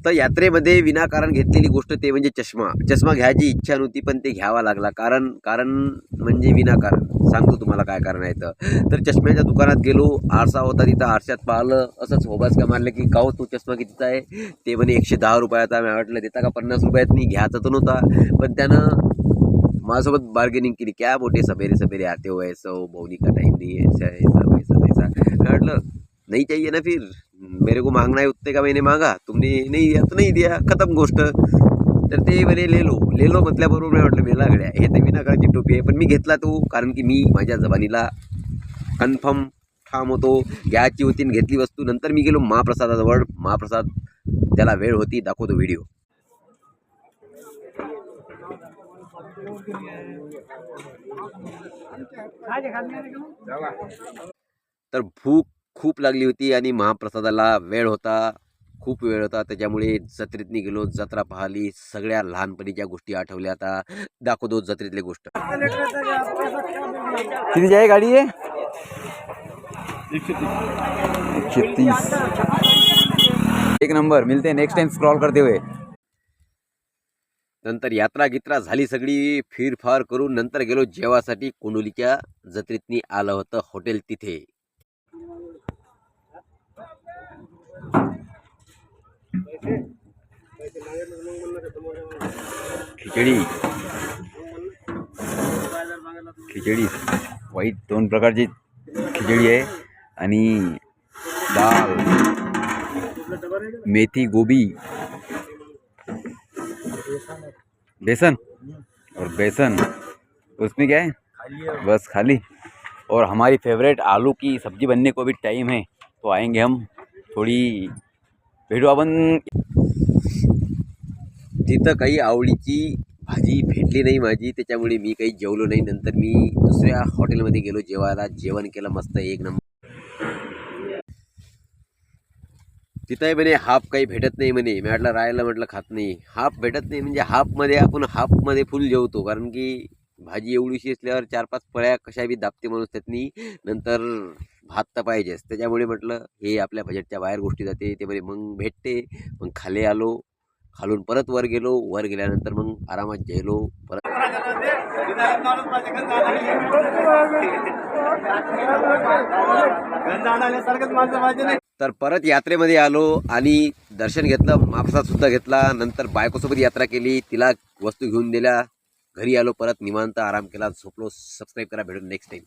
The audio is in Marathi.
तर यात्रेमध्ये विनाकारण घेतलेली गोष्ट ते म्हणजे चष्मा घ्यायची इच्छा नव्हती, पण ते घ्यावा लागला. कारण म्हणजे विनाकारण सांगतो तुम्हाला काय कारण आहे. तर चष्म्याच्या दुकानात गेलो, आरसा होता तिथं, आरशात पाहिलं, असंच होबासका मारलं की काहो तो चष्मा कितीचा आहे. ते म्हणे 110 रुपयाचा. मी म्हटलं देता का 50 रुपयात. मी घ्यायचा तर नव्हता, पण त्यानं माझ्यासोबत बार्गेनिंग केली. क्या बोटे सवेरे सवेरे आते हो ऐसा हो, बोनी का टाइम नहीं है, ऐसा ऐसा वैसा वैसा. मैं म्हटलं नहीं चाहिए ना, फिर मेरे को मांगना है उतने का मैंने मांगा, तुमने नहीं दिया तो नहीं दिया, खत्म गोष्ट. तर ते म्हणे ले लो म्हटल्याबरोबर मी म्हटलं मेला गड्या, हे तर विनाकाराची टोपी आहे. पण मी घेतला तो, कारण की मी माझ्या जबानीला कन्फर्म ठाम होतो. घ्यायची होती घेतली वस्तू. नंतर मी गेलो महाप्रसादाजवळ. महाप्रसाद त्याला वेळ होती, दाखवतो व्हिडिओ. तर भूक खूप लागली होती आणि महाप्रसादाला वेळ होता, खूप वेळ होता. त्याच्यामुळे जत्रेतनी गेलो, जत्रा पाहिली, सगळ्या लहानपणीच्या गोष्टी आठवल्या. आता दाखवतो जत्रेतली गोष्ट. किती आहे गाडी आहे? 130. एक नंबर. मिलते हैं नेक्स्ट टाइम स्क्रॉल करते हुए. नंतर यात्रा गित्रा झाली सगळी, फिरफार करून नंतर गेलो जेवासाठी. कोंडोलीच्या जत्रेतनी आलं होतं हॉटेल तिथे. खिचडी वाईट 2 प्रकारची खिचडी आहे आणि दाल, मेथी, गोभी, बेसन और बेसन उसमें क्या है बस खाली. और हमारी फेवरेट आलू की सब्जी बनने को भी टाइम है, तो आएंगे हम. थोडी भेटू आपण. तिथं काही आवडीची भाजी भेटली नाही माझी, त्याच्यामुळे मी काही जेवलो नाही. नंतर मी दुसऱ्या हॉटेलमध्ये गेलो जेवायला. जेवण केलं मस्त, एक नंबर. तिथंही म्हणे हाफ काही भेटत नाही म्हणे. मी म्हटलं राहायला, म्हटलं खात नाही. हाफ भेटत नाही म्हणजे हाफमध्ये आपण हाफमध्ये फुल जेवतो, कारण की भाजी एवढीशी असल्यावर 4-5 फळ्या कशा बी दाबते माणूस त्यातनी. नंतर भात तर पाहिजेच. त्याच्यामुळे म्हटलं हे आपल्या बजेटच्या बाहेर गोष्टी जाते. ते म्हणे मग भेटते. मग खाली आलो, खालून परत वर गेलो. वर गेल्यानंतर मग आरामात जेवलो परत. तर परत यात्रेमध्ये आलो आणि दर्शन घेतलं, महाप्रसाद सुद्धा घेतला. नंतर बायकोसोबत यात्रा केली, तिला वस्तू घेऊन दिल्या. घरी आलो, परत निवांत आराम केला, झोपलो. सबस्क्राईब करा, भेटून नेक्स्ट टाइम.